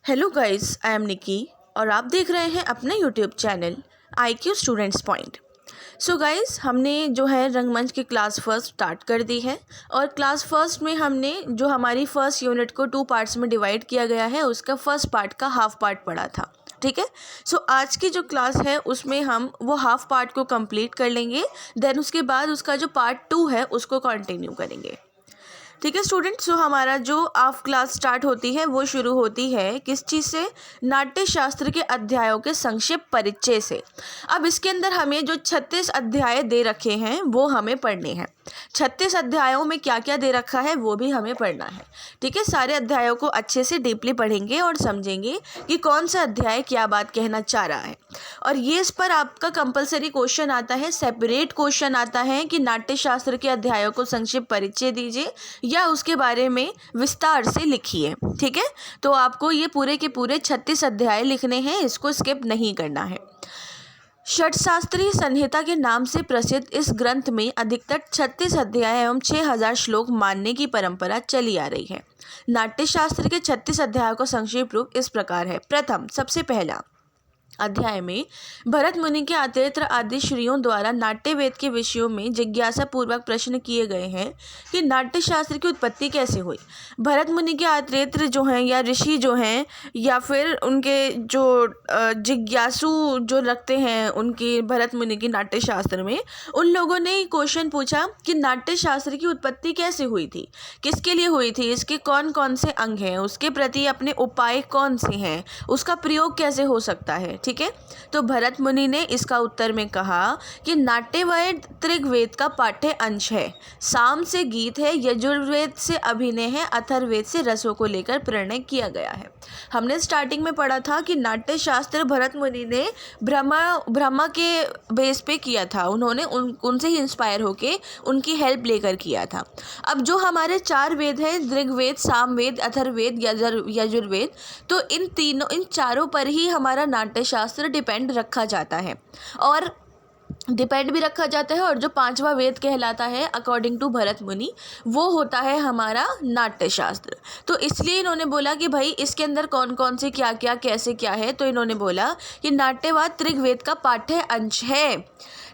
Hello guys, I am निकी और आप देख रहे हैं अपना YouTube channel IQ students point. So guys, हमने जो है रंगमंच की क्लास फर्स्ट स्टार्ट कर दी है और क्लास फर्स्ट में हमने जो हमारी फर्स्ट यूनिट को 2 पार्ट्स में डिवाइड किया गया है उसका फर्स्ट पार्ट का हाफ पार्ट पढ़ा था। ठीक है। सो आज की जो क्लास है उसमें हम वो हाफ पार्ट को कंप्लीट कर लेंगे, देन उसके बाद उसका जो पार्ट 2 है उसको कंटिन्यू करेंगे। ठीक है स्टूडेंट्स, सो हमारा जो ऑफ क्लास स्टार्ट होती है वो शुरू होती है किस चीज़ से? नाट्य शास्त्र के अध्यायों के संक्षिप्त परिचय से। अब इसके अंदर हमें जो 36 अध्याय दे रखे हैं वो हमें पढ़ने हैं। 36 अध्यायों में क्या क्या दे रखा है वो भी हमें पढ़ना है। ठीक है, सारे अध्यायों को अच्छे से डीपली पढ़ेंगे और समझेंगे कि कौन सा अध्याय क्या बात कहना चाह रहा है। और ये इस पर आपका कंपलसरी क्वेश्चन आता है, सेपरेट क्वेश्चन आता है कि नाट्य शास्त्र के अध्यायों को संक्षिप्त परिचय दीजिए या उसके बारे में विस्तार से लिखिए। ठीक है, तो आपको ये पूरे के पूरे 36 अध्याय लिखने हैं, इसको स्किप नहीं करना है। षट्शास्त्रीय संहिता के नाम से प्रसिद्ध इस ग्रंथ में अधिकतर 36 अध्याय एवं 6000 श्लोक मानने की परंपरा चली आ रही है। नाट्य शास्त्र के 36 अध्यायों का संक्षिप्त रूप इस प्रकार है। प्रथम, सबसे पहला अध्याय में भरत मुनि के अत्रेत्र आदि ऋषियों द्वारा नाट्य वेद के विषयों में जिज्ञासा पूर्वक प्रश्न किए गए हैं कि नाट्य शास्त्र की उत्पत्ति कैसे हुई। भरत मुनि के अत्रेत्र जो हैं या ऋषि जो हैं या फिर उनके जो जिज्ञासु जो रखते हैं उनकी भरत मुनि की नाट्य शास्त्र में, उन लोगों ने क्वेश्चन पूछा कि नाट्य शास्त्र की उत्पत्ति कैसे हुई थी, किसके लिए हुई थी, इसके कौन कौन से अंग हैं, उसके प्रति अपने उपाय कौन से हैं, उसका प्रयोग कैसे हो सकता है। ठीक है, तो भरत मुनि ने इसका उत्तर में कहा कि नाट्यवेद ऋग्वेद का पाठ्य अंश है, साम से गीत है, यजुर्वेद से अभिनय है, अथर्ववेद से रसों को लेकर प्रणय किया गया है। हमने स्टार्टिंग में पढ़ा था कि नाट्य शास्त्र भरत मुनि ने ब्रह्मा के बेस पे किया था, उन्होंने उनसे ही इंस्पायर होके उनकी हेल्प लेकर किया था। अब जो हमारे 4 वेद हैं, ऋग्वेद, सामवेद, अथर्ववेद, यजुर्वेद, तो इन चारों पर ही हमारा नाट्य शास्त्र डिपेंड रखा जाता है और और जो 5वां वेद कहलाता है अकॉर्डिंग टू भरत मुनि, वो होता है हमारा नाट्य शास्त्र। तो इसलिए इन्होंने बोला कि भाई इसके अंदर कौन कौन से क्या क्या कैसे क्या है, तो इन्होंने बोला कि नाट्यवाद ऋग्वेद का पाठ्य अंश है।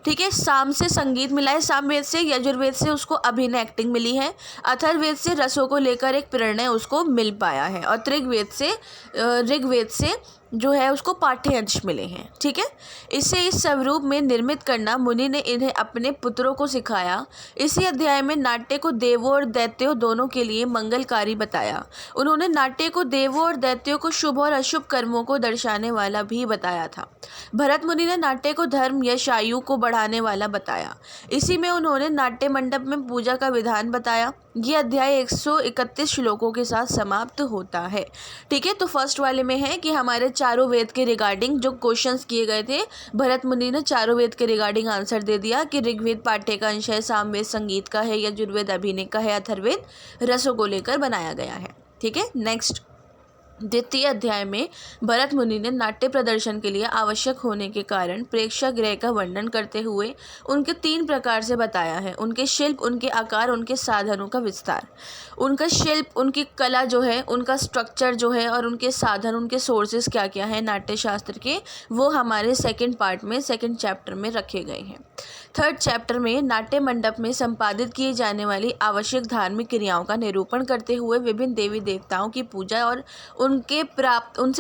ठीक है, साम से संगीत मिला है, सामवेद से, यजुर्वेद से उसको अभिनय एक्टिंग मिली है, अथर्ववेद से रसों को लेकर एक प्रणय उसको मिल पाया है और ऋग्वेद से जो है उसको पाठ्य अंश मिले हैं। ठीक है, इसे इस स्वरूप में निर्मित करना मुनि ने इन्हें अपने पुत्रों को सिखाया। इसी अध्याय में नाट्य को देवों और दैत्यों दोनों के लिए मंगलकारी बताया। उन्होंने नाट्य को देवों और दैत्यों को शुभ और अशुभ कर्मों को दर्शाने वाला भी बताया था। भरत मुनि ने नाट्य को धर्म यश आयु को बढ़ाने वाला बताया। इसी में उन्होंने नाट्य मंडप में पूजा का विधान बताया। ये अध्याय 131 श्लोकों के साथ समाप्त होता है। ठीक है, तो फर्स्ट वाले में है कि हमारे चारों वेद के रिगार्डिंग जो क्वेश्चंस किए गए थे, भरत मुनि ने चारों वेद के रिगार्डिंग आंसर दे दिया कि ऋग्वेद पाठ्य का अंश है, सामवेद संगीत का है, यजुर्वेद अभिनय का है, अथर्ववेद रसों को लेकर बनाया गया है। ठीक है, नेक्स्ट द्वितीय अध्याय में भरत मुनि ने नाट्य प्रदर्शन के लिए आवश्यक होने के कारण प्रेक्षागृह का वर्णन करते हुए उनके 3 प्रकार से बताया है। उनके शिल्प, उनके आकार, उनके साधनों का विस्तार। उनका शिल्प, उनकी कला जो है, उनका स्ट्रक्चर जो है और उनके साधन, उनके सोर्सेज क्या क्या है नाट्य शास्त्र के, वो हमारे सेकंड पार्ट में, सेकंड चैप्टर में रखे गए हैं। थर्ड चैप्टर में नाट्य मंडप में संपादित किए जाने वाली आवश्यक धार्मिक क्रियाओं का निरूपण करते हुए विभिन्न देवी देवताओं की पूजा और उनसे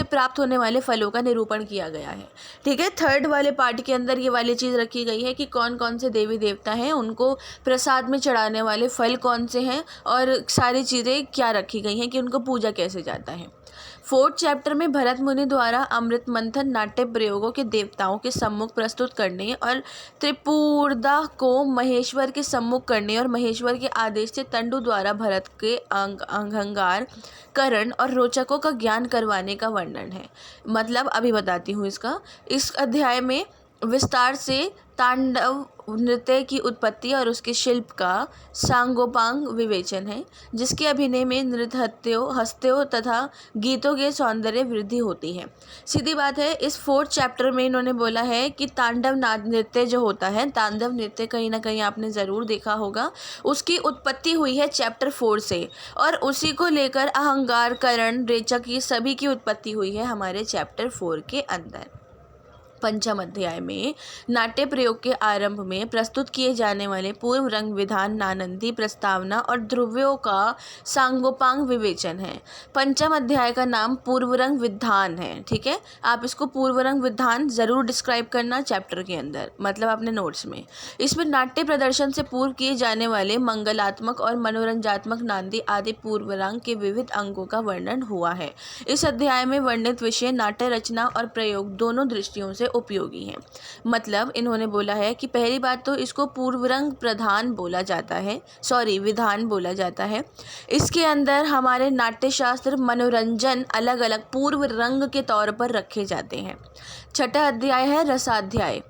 प्राप्त होने वाले फलों का निरूपण किया गया है। ठीक है, थर्ड वाले पार्ट के अंदर ये वाली चीज़ रखी गई है कि कौन कौन से देवी देवता हैं, उनको प्रसाद में चढ़ाने वाले फल कौन से हैं और सारी चीज़ें क्या रखी गई हैं कि उनको पूजा कैसे जाता है। फोर्थ चैप्टर में भरत मुनि द्वारा अमृत मंथन नाट्य प्रयोगों के देवताओं के सम्मुख प्रस्तुत करने और त्रिपुरदा को महेश्वर के सम्मुख करने और महेश्वर के आदेश से तंडु द्वारा भरत के अहंकार, करण और रोचकों का ज्ञान करवाने का वर्णन है। मतलब अभी बताती हूँ इसका। इस अध्याय में विस्तार से तांडव नृत्य की उत्पत्ति और उसके शिल्प का सांगोपांग विवेचन है, जिसके अभिनय में नृत्यों, हस्तों तथा गीतों के सौंदर्य वृद्धि होती है। सीधी बात है, इस 4th चैप्टर में इन्होंने बोला है कि तांडव नृत्य जो होता है, तांडव नृत्य कहीं ना कहीं आपने ज़रूर देखा होगा, उसकी उत्पत्ति हुई है चैप्टर 4 से, और उसी को लेकर अहंकार, करण, रेचक, ये सभी की उत्पत्ति हुई है हमारे चैप्टर 4 के अंदर। पंचम अध्याय में नाट्य प्रयोग के आरंभ में प्रस्तुत किए जाने वाले पूर्व रंग विधान, नानंदी, प्रस्तावना और ध्रुवों का सांगोपांग विवेचन है। पंचम अध्याय का नाम पूर्व रंग विधान है, ठीक है। आप इसको पूर्व रंग विधान ज़रूर डिस्क्राइब करना चैप्टर के अंदर, मतलब अपने नोट्स में। इसमें नाट्य प्रदर्शन से पूर्व किए जाने वाले मंगलात्मक और मनोरंजात्मक नांदी आदि पूर्व रंग के विविध अंगों का वर्णन हुआ है। इस अध्याय में वर्णित विषय नाट्य रचना और प्रयोग दोनों दृष्टियों से उपयोगी है। मतलब इन्होंने बोला है कि पहली बात तो इसको पूर्व रंग प्रधान बोला जाता है, विधान बोला जाता है। इसके अंदर हमारे नाट्य शास्त्र, मनोरंजन अलग अलग पूर्व रंग के तौर पर रखे जाते हैं। छठा अध्याय है रसाध्याय।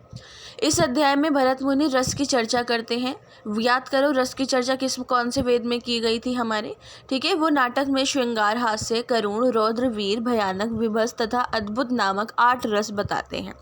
इस अध्याय में भरत मुनि रस की चर्चा करते हैं। याद करो रस की चर्चा कौन से वेद में की गई थी हमारे, ठीक है। वो नाटक में श्रृंगार, हास्य, करुण, रौद्र, वीर, भयानक, विभत्स तथा अद्भुत नामक 8 रस बताते हैं।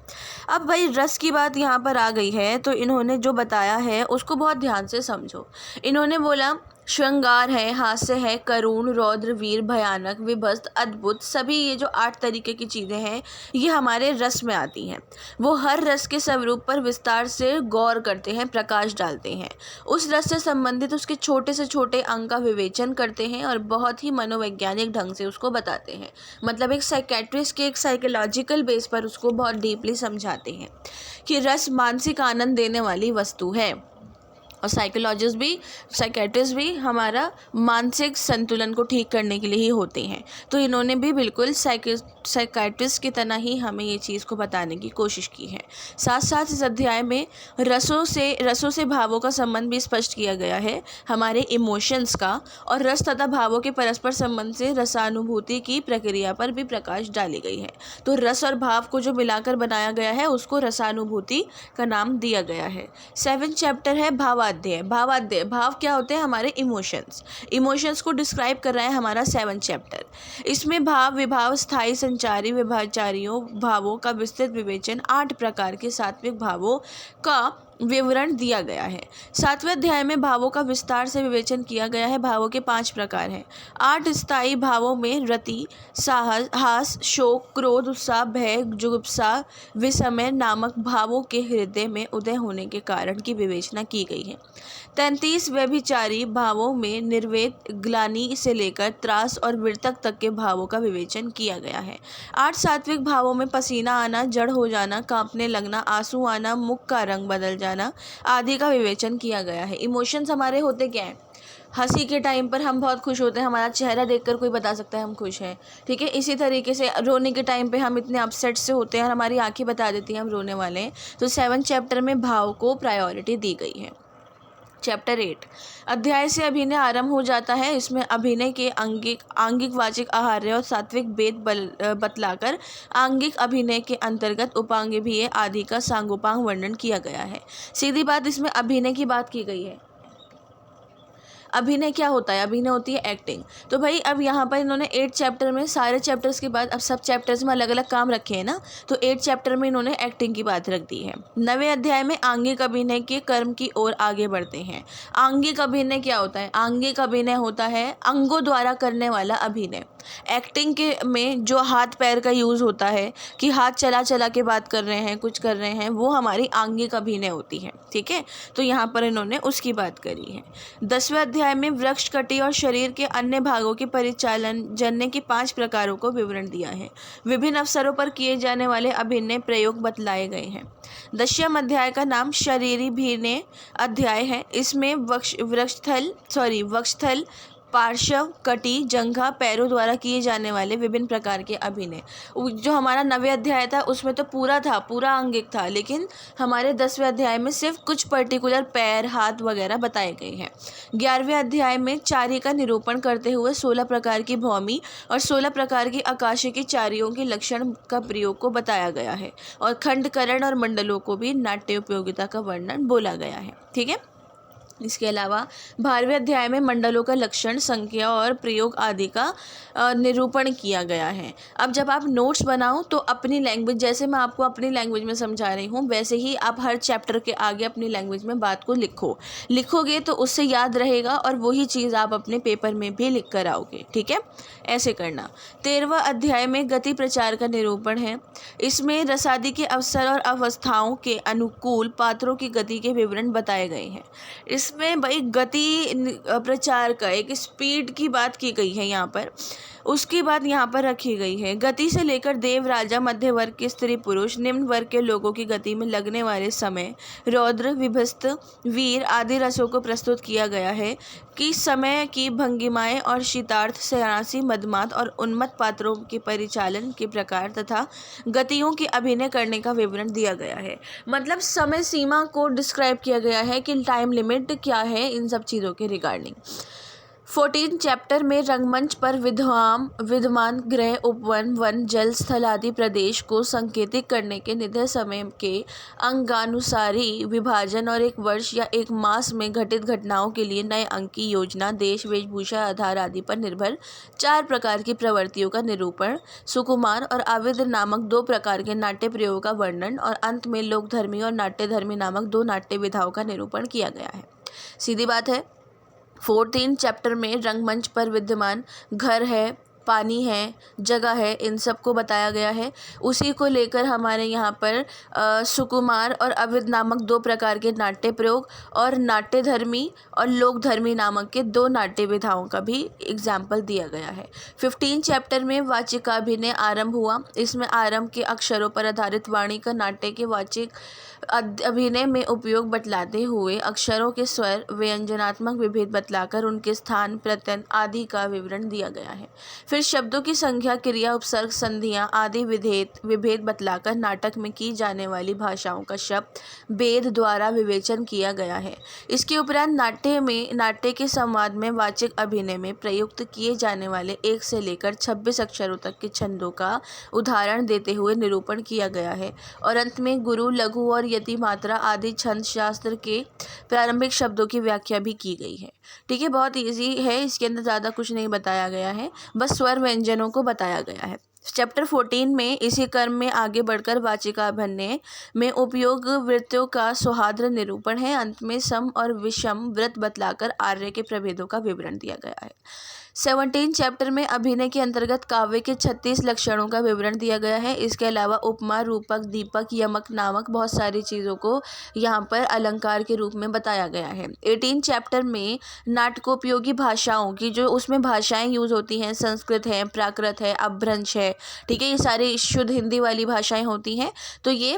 अब भाई रस की बात यहाँ पर आ गई है, तो इन्होंने जो बताया है उसको बहुत ध्यान से समझो। इन्होंने बोला श्रृंगार है, हास्य है, करुण, रौद्र, वीर, भयानक, विभत्स, अद्भुत, सभी ये जो 8 तरीके की चीज़ें हैं ये हमारे रस में आती हैं। वो हर रस के स्वरूप पर विस्तार से गौर करते हैं, प्रकाश डालते हैं, उस रस से संबंधित उसके छोटे से छोटे अंग का विवेचन करते हैं और बहुत ही मनोवैज्ञानिक ढंग से उसको बताते हैं। मतलब एक साइकेट्रिस्ट के एक साइकोलॉजिकल बेस पर उसको बहुत डीपली समझाते हैं कि रस मानसिक आनंद देने वाली वस्तु है, और साइकेट्रिस्ट भी हमारा मानसिक संतुलन को ठीक करने के लिए ही होते हैं। तो इन्होंने भी बिल्कुल साइकेट्रिस्ट की तरह ही हमें ये चीज़ को बताने की कोशिश की है। साथ साथ इस अध्याय में रसों से भावों का संबंध भी स्पष्ट किया गया है, हमारे इमोशंस का, और रस तथा भावों के परस्पर संबंध से रसानुभूति की प्रक्रिया पर भी प्रकाश डाली गई है। तो रस और भाव को जो मिलाकर बनाया गया है उसको रसानुभूति का नाम दिया गया है। 7th चैप्टर है भावाध्याय। भाव क्या होते हैं? हमारे इमोशंस को डिस्क्राइब कर रहा है हमारा 7th चैप्टर। इसमें भाव, विभाव, स्थायी, संचारी, विभाचारियों भावों का विस्तृत विवेचन, 8 प्रकार के सात्विक भावों का विवरण दिया गया है। 7वें अध्याय में भावों का विस्तार से विवेचन किया गया है। भावों के 5 प्रकार हैं। 8 स्थायी भावों में रति, साहस, हास, शोक, क्रोध, उत्साह, भय, जुगुप्सा, विस्मय नामक भावों के हृदय में उदय होने के कारण की विवेचना की गई है। 33 व्यभिचारी भावों में निर्वेद, ग्लानि से लेकर त्रास और विरतक तक के भावों का विवेचन किया गया है। 8 सात्विक भावों में पसीना आना, जड़ हो जाना, कांपने लगना, आंसू आना, मुख का रंग बदल जाना आदि का विवेचन किया गया है। इमोशंस हमारे होते क्या हैं? हंसी के टाइम पर हम बहुत खुश होते हैं, हमारा चेहरा देखकर कोई बता सकता है हम खुश हैं, ठीक है। इसी तरीके से रोने के टाइम पे हम इतने अपसेट से होते हैं और हमारी आंखें बता देती हैं हम रोने वाले हैं। तो 7th चैप्टर में भाव को प्रायोरिटी दी गई है। चैप्टर 8 अध्याय से अभिनय आरंभ हो जाता है। इसमें अभिनय के आंगिक, वाचिक, आहार्य और सात्विक भेद बतलाकर आंगिक अभिनय के अंतर्गत उपांग भी आदि का सांगोपांग वर्णन किया गया है। सीधी बात, इसमें अभिनय की बात की गई है। अभिनय क्या होता है? अभिनय होती है एक्टिंग। तो भाई अब यहाँ पर इन्होंने 8 चैप्टर में, सारे चैप्टर्स के बाद अब सब चैप्टर्स में अलग अलग काम रखे हैं ना, तो 8 चैप्टर में इन्होंने एक्टिंग की बात रख दी है। 9वें अध्याय में आंगिक अभिनय के कर्म की ओर आगे बढ़ते हैं। आंगिक अभिनय क्या होता है? आंगिक अभिनय होता है अंगों द्वारा करने वाला अभिनय। एक्टिंग के में जो हाथ पैर का यूज़ होता है कि हाथ चला चला के बात कर रहे हैं, कुछ कर रहे हैं, वो हमारी आंगिक अभिनय होती है, ठीक है। तो यहाँ पर इन्होंने उसकी बात करी है। 10वें अध्याय में वृक्ष, कटी और शरीर के अन्य भागों के परिचालन जन्य के 5 प्रकारों को विवरण दिया है। विभिन्न अवसरों पर किए जाने वाले अभिनय प्रयोग बतलाए गए हैं। 10वें अध्याय का नाम शरीरी भिनय अध्याय है। इसमें वक्षस्थल पार्श्व, कटी, जंघा, पैरों द्वारा किए जाने वाले विभिन्न प्रकार के अभिनय। जो हमारा 9वें अध्याय था उसमें तो पूरा था, पूरा अंगिक था, लेकिन हमारे 10वें अध्याय में सिर्फ कुछ पर्टिकुलर पैर, हाथ वगैरह बताए गए हैं। 11वें अध्याय में चारी का निरूपण करते हुए 16 प्रकार की भौमी और 16 प्रकार की आकाशीय चारियों के लक्षण का प्रयोग को बताया गया है, और खंडकरण और मंडलों को भी नाट्य उपयोगिता का वर्णन बोला गया है। ठीक है। इसके अलावा 12वें अध्याय में मंडलों का लक्षण, संख्या और प्रयोग आदि का निरूपण किया गया है। अब जब आप नोट्स बनाओ तो अपनी लैंग्वेज, जैसे मैं आपको अपनी लैंग्वेज में समझा रही हूँ वैसे ही आप हर चैप्टर के आगे अपनी लैंग्वेज में बात को लिखोगे तो उससे याद रहेगा, और वही चीज़ आप अपने पेपर में भी लिख कर आओगे। ठीक है, ऐसे करना। 13वां अध्याय में गति प्रचार का निरूपण है। इसमें रसादी के अवसर और अवस्थाओं के अनुकूल पात्रों की गति के विवरण बताए गए हैं। इसमें भाई गति प्रचार का एक स्पीड की बात की गई है यहाँ पर, उसकी बात यहाँ पर रखी गई है। गति से लेकर देव, राजा, मध्य वर्ग के स्त्री पुरुष, निम्न वर्ग के लोगों की गति में लगने वाले समय, रौद्र, विभस्त, वीर आदि रसों को प्रस्तुत किया गया है कि समय की भंगिमाएं और शीतार्थ, सन्यासी, मदमात और उन्मत्त पात्रों के परिचालन के प्रकार तथा गतियों के अभिनय करने का विवरण दिया गया है। मतलब समय सीमा को डिस्क्राइब किया गया है कि टाइम लिमिट क्या है इन सब चीज़ों के रिगार्डिंग। 14 चैप्टर में रंगमंच पर विद्यमान गृह, उपवन, वन, जल, स्थल आदि प्रदेश को संकेतित करने के निर्धारित समय के अंगानुसारी विभाजन और एक वर्ष या एक मास में घटित घटनाओं के लिए नए अंक की योजना, देश, वेशभूषा, आधार आदि पर निर्भर 4 प्रकार की प्रवृत्तियों का निरूपण, सुकुमार और आविद नामक 2 प्रकार के नाट्य प्रयोग का वर्णन, और अंत में लोकधर्मी और नाट्यधर्मी नामक 2 नाट्य विधाओं का निरूपण किया गया है। सीधी बात है। 14 चैप्टर में रंगमंच पर विद्यमान घर है, पानी है, जगह है, इन सब को बताया गया है। उसी को लेकर हमारे यहाँ पर सुकुमार और अविद नामक 2 प्रकार के नाट्य प्रयोग और नाट्यधर्मी और लोकधर्मी नामक के 2 नाट्य विधाओं का भी एग्जाम्पल दिया गया है। 15 चैप्टर में वाचिकाभिनय आरंभ हुआ। इसमें आरंभ के अक्षरों पर आधारित वाणी का नाट्य के वाचिक अभिनय में उपयोग बतलाते हुए अक्षरों के स्वर, व्यंजनात्मक विभेद बतलाकर उनके स्थान, प्रत्यय आदि का विवरण दिया गया है। फिर शब्दों की संख्या, क्रिया, उपसर्ग, संधियां आदि विभेद बतलाकर नाटक में की जाने वाली भाषाओं का शब्द भेद द्वारा विवेचन किया गया है। इसके उपरांत नाट्य के संवाद में वाचिक अभिनय में प्रयुक्त किए जाने वाले 1 से लेकर 26 अक्षरों तक के छंदों का उदाहरण देते हुए निरूपण किया गया है, और अंत में गुरु, लघु और यति मात्रा आदि छंद शास्त्र के प्रारंभिक शब्दों की व्याख्या भी की गई है। ठीक है, बहुत इजी है, इसके अंदर ज़्यादा कुछ नहीं बताया गया है, बस स्वर व्यंजनों को बताया गया है। चैप्टर 14 में इसी क्रम में आगे बढ़कर वाचिकाभिनय में उपयोग वृत्तियों का सौहार्द निरूपण है। अंत में सम और विषम वृत्त बतलाकर आर्य के प्रभेदों का विवरण दिया गया है। 17 चैप्टर में अभिनय के अंतर्गत काव्य के 36 लक्षणों का विवरण दिया गया है। इसके अलावा उपमा, रूपक, दीपक, यमक नामक बहुत सारी चीज़ों को यहाँ पर अलंकार के रूप में बताया गया है। 18 चैप्टर में नाटकोपयोगी भाषाओं की, जो उसमें भाषाएं यूज़ होती हैं, संस्कृत है, प्राकृत है, अपभ्रंश है, ठीक है, ये सारी शुद्ध हिंदी वाली भाषाएं होती हैं, तो ये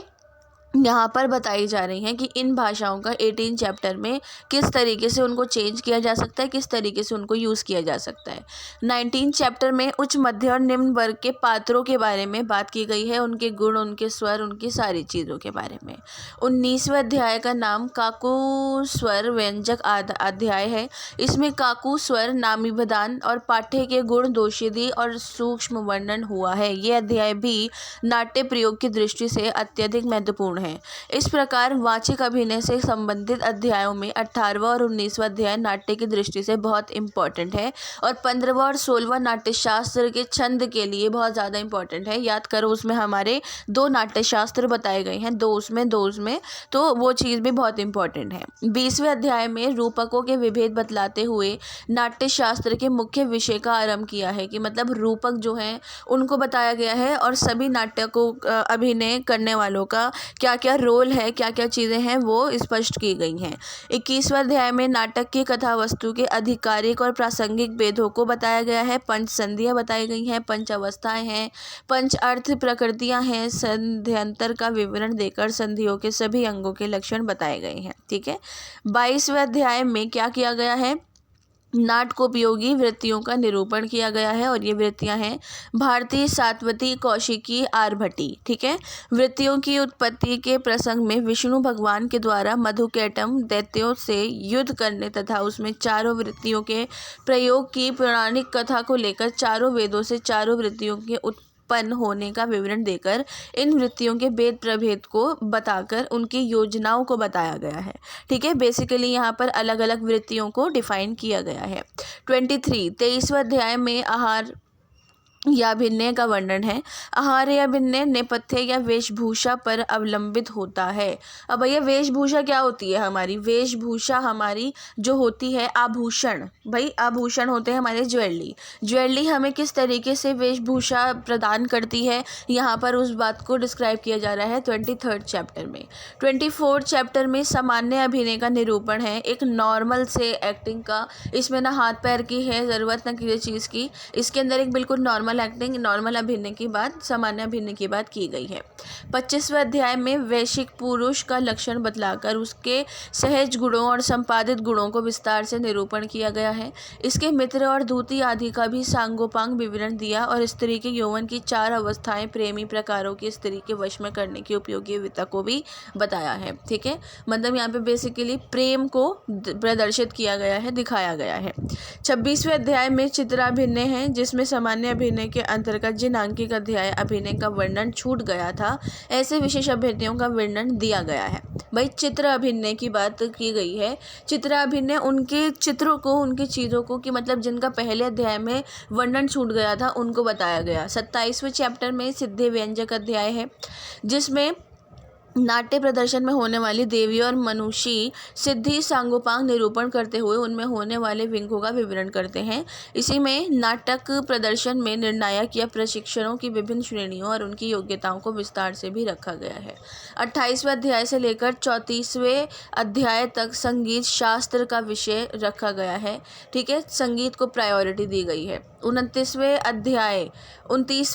यहाँ पर बताई जा रही हैं कि इन भाषाओं का 18 चैप्टर में किस तरीके से उनको चेंज किया जा सकता है, किस तरीके से उनको यूज़ किया जा सकता है। 19 चैप्टर में उच्च, मध्य और निम्न वर्ग के पात्रों के बारे में बात की गई है, उनके गुण, उनके स्वर, उनकी सारी चीज़ों के बारे में। 19वें अध्याय का नाम काकू स्वर व्यंजक अध्याय है। इसमें काकू स्वर, नामीबदान और पाठ्य के गुण, दोषिधि और सूक्ष्म वर्णन हुआ है। ये अध्याय भी नाट्य प्रयोग की दृष्टि से अत्यधिक महत्वपूर्ण है। इस प्रकार वाचिक अभिनय से संबंधित अध्यायों में 18वां और 19वां अध्याय नाट्य की दृष्टि से बहुत इंपॉर्टेंट है, और 15वां और 16वां नाट्यशास्त्र के छंद के लिए बहुत ज़्यादा इंपॉर्टेंट है। याद करो, उसमें हमारे 2 नाट्यशास्त्र बताए गए हैं, 2 उसमें, तो वो चीज़ भी बहुत इंपॉर्टेंट है। 20वें अध्याय में रूपकों के विभेद बतलाते हुए नाट्यशास्त्र के मुख्य विषय का आरंभ किया है, कि मतलब रूपक जो हैं उनको बताया गया है, और सभी नाट्य को अभिनय करने वालों का क्या क्या रोल है, क्या क्या चीज़ें हैं, वो स्पष्ट की गई हैं। 21वें अध्याय में नाटक की कथा वस्तु के आधिकारिक और प्रासंगिक भेदों को बताया गया है। 5 संधियाँ बताई गई हैं, 5 अवस्थाएं हैं, 5 अर्थ प्रकृतियाँ हैं। संध्यांतर का विवरण देकर संधियों के सभी अंगों के लक्षण बताए गए हैं। ठीक है। 22वें अध्याय में क्या किया गया है, नाटकोपयोगी वृत्तियों का निरूपण किया गया है और ये वृत्तियां हैं भारतीय, सातवती, कौशिकी, आर्भटी। ठीक है। वृत्तियों की उत्पत्ति के प्रसंग में विष्णु भगवान के द्वारा मधुकैटम दैत्यों से युद्ध करने तथा उसमें चारों वृत्तियों के प्रयोग की पौराणिक कथा को लेकर चारों वेदों से चारों वृत्तियों के उत्पन्न होने का विवरण देकर इन वृत्तियों के भेद प्रभेद को बताकर उनकी योजनाओं को बताया गया है। ठीक है। बेसिकली यहाँ पर अलग अलग वृत्तियों को डिफाइन किया गया है। 23वां अध्याय में आहार या भिन्न का वर्णन है। आहार या भिन्न नेपथ्य या वेशभूषा पर अवलंबित होता है। अब भैया वेशभूषा क्या होती है? हमारी वेशभूषा हमारी जो होती है आभूषण, भाई आभूषण होते हैं हमारे ज्वेलरी हमें किस तरीके से वेशभूषा प्रदान करती है, यहाँ पर उस बात को डिस्क्राइब किया जा रहा है 23rd चैप्टर में। 24th चैप्टर में सामान्य अभिनय का निरूपण है, एक नॉर्मल से एक्टिंग का। इसमें ना हाथ पैर की है ज़रूरत ना किसी चीज़ की। इसके अंदर एक बिल्कुल नॉर्मल एक्टिंग, नॉर्मल अभिनय की बात, सामान्य अभिनय की बात की गई है। 25वें अध्याय में वैश्विक पुरुष का लक्षण बतलाकर उसके सहज गुणों और संपादित गुणों को विस्तार से निरूपण किया गया है। इसके मित्र और दूती आदि का भी सांगोपांग विवरण दिया और स्त्री के यौवन की 4 अवस्थाएं प्रेमी प्रकारों की स्त्री के वश में करने की उपयोगिता को भी बताया है। ठीक है। मतलब यहाँ पे बेसिकली प्रेम को प्रदर्शित किया गया है, दिखाया गया है। 26वें अध्याय में चित्राभिनय है, जिसमें सामान्य अभिनय के अंतर्गत जिन आंकिक अध्याय अभिनय का वर्णन छूट गया था ऐसे विशेष अभिनयों का वर्णन दिया गया है। भाई चित्र अभिनय की बात की गई है। चित्र अभिनय उनके चित्रों को, उनकी चीज़ों को, कि मतलब जिनका पहले अध्याय में वर्णन छूट गया था उनको बताया गया। 27वें चैप्टर में सिद्धि व्यंजक अध्याय है, जिसमें नाट्य प्रदर्शन में होने वाली देवी और मनुष्य सिद्धि सांगोपांग निरूपण करते हुए उनमें होने वाले विंगों का विवरण करते हैं। इसी में नाटक प्रदर्शन में निर्णायक या प्रशिक्षणों की विभिन्न श्रेणियों और उनकी योग्यताओं को विस्तार से भी रखा गया है। 28वें अध्याय से लेकर 34वें अध्याय तक संगीत शास्त्र का विषय रखा गया है। ठीक है। संगीत को प्रायोरिटी दी गई है। 29वें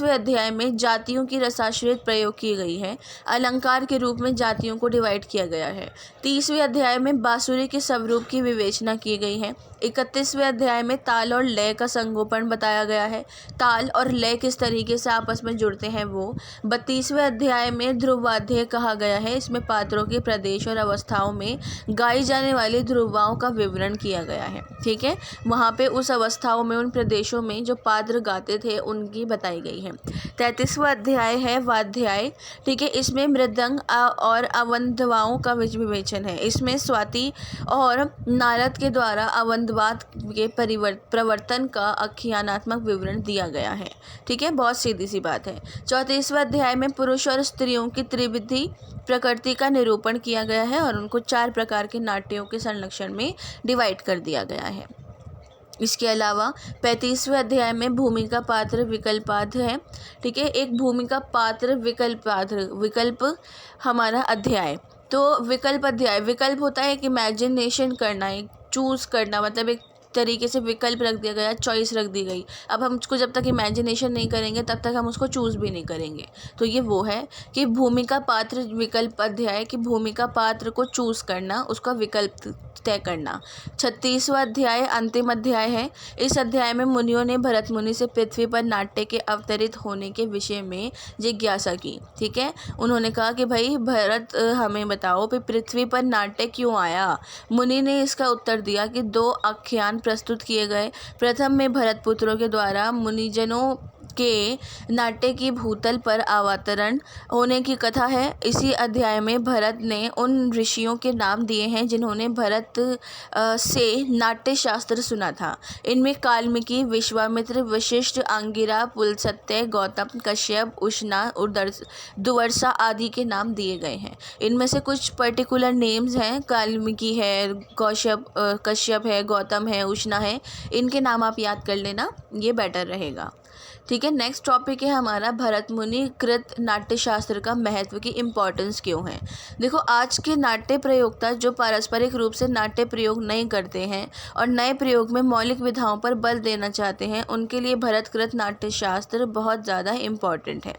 अध्याय में जातियों की रसाश्रित प्रयोग की गई है। अलंकार के रूप में जातियों को डिवाइड किया गया है। 30वें अध्याय में बांसुरी के स्वरूप की विवेचना की गई है। 31वें अध्याय में ताल और लय का संगोपन बताया गया है। ताल और लय किस तरीके से आपस में जुड़ते हैं वो। 32वें अध्याय में ध्रुववाद्य कहा गया है। इसमें पात्रों के प्रदेश और अवस्थाओं में गाई जाने वाली ध्रुवाओं का विवरण किया गया है। ठीक है। वहाँ पे उस अवस्थाओं में, उन प्रदेशों में जो पात्र गाते थे उनकी बताई गई है। 33वां अध्याय है वाद्याय। ठीक है। इसमें मृदंग और अवंधवाओं का विवेचन है। इसमें स्वाति और नारद के द्वारा अवंधवाद के प्रवर्तन का आख्यानात्मक विवरण दिया गया है। ठीक है। बहुत सीधी सी बात है। 34वां अध्याय में पुरुष और स्त्रियों की त्रिविधि प्रकृति का निरूपण किया गया है और उनको 4 प्रकार के नाट्यों के संरक्षण में डिवाइड कर दिया गया है। इसके अलावा 35वें अध्याय में भूमिका पात्र विकल्पार्थ है। ठीक है। एक भूमिका पात्र विकल्प हमारा अध्याय। तो विकल्प अध्याय, विकल्प होता है कि इमेजिनेशन करना, एक चूज़ करना, मतलब एक तरीके से विकल्प रख दिया गया, चॉइस रख दी गई। अब हम उसको जब तक इमेजिनेशन नहीं करेंगे तब तक हम उसको चूज़ भी नहीं करेंगे। तो ये वो है कि भूमिका पात्र विकल्प अध्याय, कि भूमिका पात्र को चूज़ करना, उसका विकल्प तय करना। 36वां अध्याय अंतिम अध्याय है। इस अध्याय में मुनियों ने भरत मुनि से पृथ्वी पर नाट्य के अवतरित होने के विषय में जिज्ञासा की। ठीक है। उन्होंने कहा कि भाई भरत हमें बताओ कि पृथ्वी पर नाट्य क्यों आया। मुनि ने इसका उत्तर दिया कि 2 आख्यान प्रस्तुत किए गए। प्रथम में भरत पुत्रों के द्वारा मुनिजनों के नाट्य की भूतल पर अवतरण होने की कथा है। इसी अध्याय में भरत ने उन ऋषियों के नाम दिए हैं जिन्होंने भरत से नाट्य शास्त्र सुना था। इनमें काल्मीकि, विश्वामित्र, वशिष्ठ, अंगिरा, पुलस्त्य, गौतम, कश्यप, उष्णा, दुर्वासा आदि के नाम दिए गए हैं। इनमें से कुछ पर्टिकुलर नेम्स हैं। काल्मीकि है, कश्यप है, गौतम है, उष्णा है। इनके नाम आप याद कर लेना, ये बेटर रहेगा। ठीक है, नेक्स्ट टॉपिक है हमारा भरत मुनि कृत नाट्यशास्त्र का महत्व की इम्पोर्टेंस क्यों है। देखो, आज के नाट्य प्रयोक्ता जो पारस्परिक रूप से नाट्य प्रयोग नहीं करते हैं और नए प्रयोग में मौलिक विधाओं पर बल देना चाहते हैं, उनके लिए भरतकृत नाट्यशास्त्र बहुत ज़्यादा इम्पॉर्टेंट है।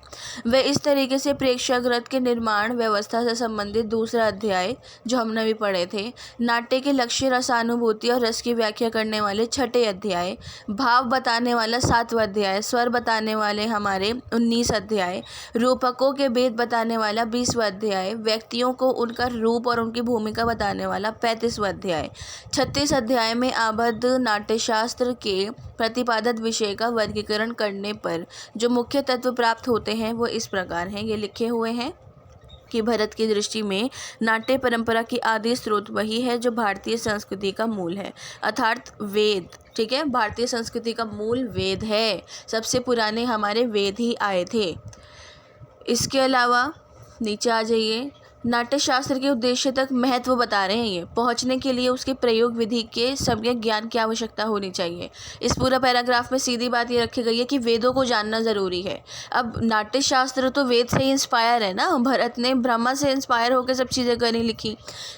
वे इस तरीके से प्रेक्षागृह के निर्माण व्यवस्था से संबंधित दूसरा अध्याय जो हमने भी पढ़े थे, नाट्य के लक्ष्य, रसानुभूति और रस की व्याख्या करने वाले छठे अध्याय, भाव बताने वाला 7वां अध्याय, स्वर बताने वाले हमारे 19 अध्याय, रूपकों के भेद बताने वाला 20वां अध्याय, व्यक्तियों को उनका रूप और उनकी भूमिका बताने वाला 35वां अध्याय, 36 अध्याय में आबद्ध नाट्यशास्त्र के प्रतिपादित विषय का वर्गीकरण करने पर जो मुख्य तत्व प्राप्त होते हैं वो इस प्रकार हैं। ये लिखे हुए हैं कि भारत की दृष्टि में नाट्य परंपरा की आदि स्रोत वही है जो भारतीय संस्कृति का मूल है, अर्थात वेद। ठीक है, भारतीय संस्कृति का मूल वेद है, सबसे पुराने हमारे वेद ही आए थे। इसके अलावा नीचे आ जाइए, नाट्यशास्त्र के उद्देश्य तक महत्व बता रहे हैं। ये पहुंचने के लिए उसके प्रयोग विधि के सम्यक ज्ञान की आवश्यकता होनी चाहिए। इस पूरा पैराग्राफ में सीधी बात ये रखी गई है कि वेदों को जानना ज़रूरी है। अब नाट्यशास्त्र तो वेद से ही इंस्पायर है ना, भरत ने ब्रह्मा से इंस्पायर होकर सब चीज़ें करनी लिखी।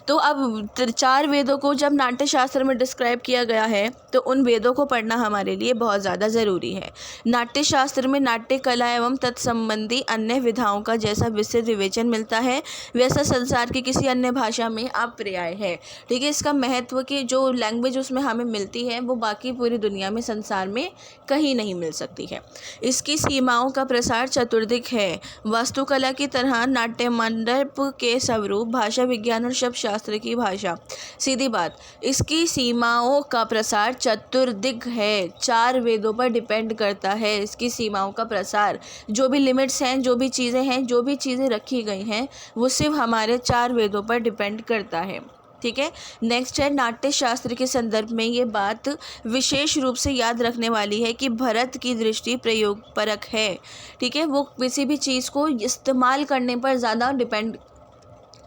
तो अब 4 वेदों को जब नाट्यशास्त्र में डिस्क्राइब किया गया है तो उन वेदों को पढ़ना हमारे लिए बहुत ज़्यादा ज़रूरी है। नाट्यशास्त्र में नाट्य कला एवं तत्संबंधी अन्य विधाओं का जैसा विस्तृत विवेचन मिलता है वैसा संसार की किसी अन्य भाषा में अपर्याय है। ठीक है, इसका महत्व की जो लैंग्वेज उसमें हमें मिलती है वो बाकी पूरी दुनिया में, संसार में कहीं नहीं मिल सकती है। इसकी सीमाओं का प्रसार चतुर्दिक है। वास्तुकला की तरह नाट्य मंडप के स्वरूप, भाषा विज्ञान और शब्द शास्त्र की भाषा, सीधी बात, इसकी सीमाओं का प्रसार चतुर्दिक है। 4 वेदों पर डिपेंड करता है इसकी सीमाओं का प्रसार। जो भी लिमिट्स हैं, जो भी चीज़ें हैं, जो भी चीज़ें रखी गई हैं वो सिर्फ हमारे 4 वेदों पर डिपेंड करता है। ठीक है, नेक्स्ट है नाट्य शास्त्र के संदर्भ में ये बात विशेष रूप से याद रखने वाली है कि भरत की दृष्टि प्रयोग परक है। ठीक है, वो किसी भी चीज़ को इस्तेमाल करने पर ज़्यादा डिपेंड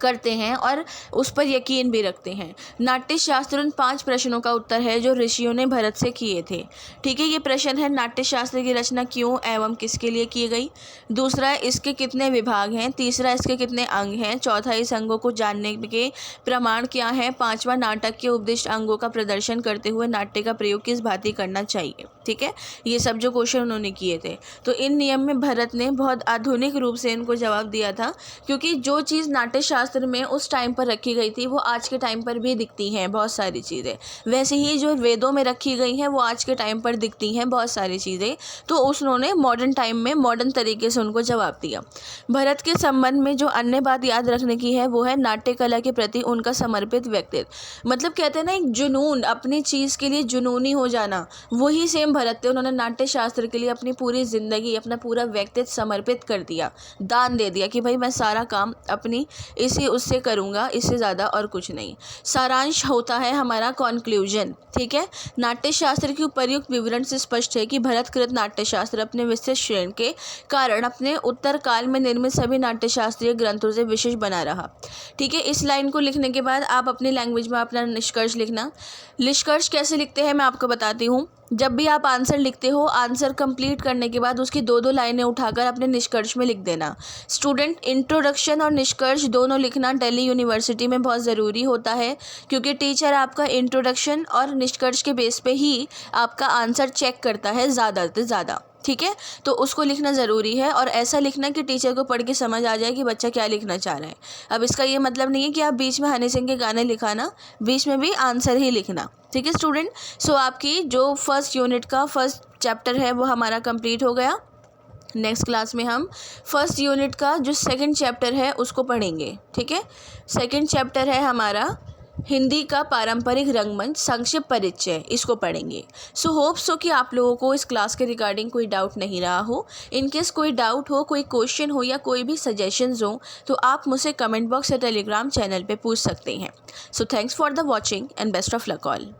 करते हैं और उस पर यकीन भी रखते हैं। नाट्यशास्त्र उन 5 प्रश्नों का उत्तर है जो ऋषियों ने भरत से किए थे। ठीक है, ये प्रश्न है, नाट्यशास्त्र की रचना क्यों एवं किसके लिए की गई। दूसरा, इसके कितने विभाग हैं। तीसरा, इसके कितने अंग हैं। चौथा, इस अंगों को जानने के प्रमाण क्या है। 5वां, नाटक के उपदिष्ट अंगों का प्रदर्शन करते हुए नाट्य का प्रयोग किस भांति करना चाहिए। ठीक है, ये सब जो क्वेश्चन उन्होंने किए थे, तो इन नियम में भरत ने बहुत आधुनिक रूप से इनको जवाब दिया था, क्योंकि जो चीज़ नाट्यशास्त्र में उस टाइम पर रखी गई थी वो आज के टाइम पर भी दिखती हैं बहुत सारी चीज़ें। वैसे ही जो वेदों में रखी गई हैं वो आज के टाइम पर दिखती हैं बहुत सारी चीज़ें। तो उन्होंने मॉडर्न टाइम में मॉडर्न तरीके से उनको जवाब दिया। भरत के संबंध में जो अन्य बात याद रखने की है वो है नाट्य कला के प्रति उनका समर्पित व्यक्तित्व। मतलब कहते हैं ना, एक जुनून, अपनी चीज़ के लिए जुनूनी हो जाना, वही सेम भरत थे। उन्होंने नाट्य शास्त्र के लिए अपनी पूरी ज़िंदगी, अपना पूरा व्यक्तित्व समर्पित कर दिया, दान दे दिया कि भाई मैं सारा काम अपनी इसी उससे करूँगा, इससे ज़्यादा और कुछ नहीं। सारांश होता है हमारा कॉन्क्लूजन। ठीक है, नाट्यशास्त्र की उपर्युक्त विवरण से स्पष्ट है कि भरतकृत नाट्यशास्त्र अपने विस्तृत श्रेणी के कारण अपने उत्तर काल में निर्मित सभी नाट्यशास्त्रीय ग्रंथों से विशेष बना रहा। ठीक है, इस लाइन को लिखने के बाद आप अपनी लैंग्वेज में अपना निष्कर्ष लिखना। निष्कर्ष कैसे लिखते हैं मैं आपको बताती हूँ। जब भी आप आंसर लिखते हो, आंसर कंप्लीट करने के बाद उसकी 2-2 लाइनें उठाकर अपने निष्कर्ष में लिख देना। स्टूडेंट, इंट्रोडक्शन और निष्कर्ष दोनों लिखना दिल्ली यूनिवर्सिटी में बहुत ज़रूरी होता है, क्योंकि टीचर आपका इंट्रोडक्शन और निष्कर्ष के बेस पे ही आपका आंसर चेक करता है ज़्यादा से ज़्यादा। ठीक है, तो उसको लिखना ज़रूरी है और ऐसा लिखना कि टीचर को पढ़ के समझ आ जाए कि बच्चा क्या लिखना चाह रहा है। अब इसका ये मतलब नहीं है कि आप बीच में हनी सिंह के गाने लिखाना, बीच में भी आंसर ही लिखना। ठीक है स्टूडेंट, सो आपकी जो फर्स्ट यूनिट का फर्स्ट चैप्टर है वो हमारा कंप्लीट हो गया। नेक्स्ट क्लास में हम फर्स्ट यूनिट का जो सेकंड चैप्टर है उसको पढ़ेंगे। ठीक है, सेकंड चैप्टर है हमारा हिंदी का पारंपरिक रंगमंच संक्षिप्त परिचय, इसको पढ़ेंगे। सो होप सो कि आप लोगों को इस क्लास के रिगार्डिंग कोई डाउट नहीं रहा हो। इनकेस कोई डाउट हो, कोई क्वेश्चन हो या कोई भी सजेशंस हो तो आप मुझसे कमेंट बॉक्स या टेलीग्राम चैनल पे पूछ सकते हैं। So thanks for the watching and best of luck all.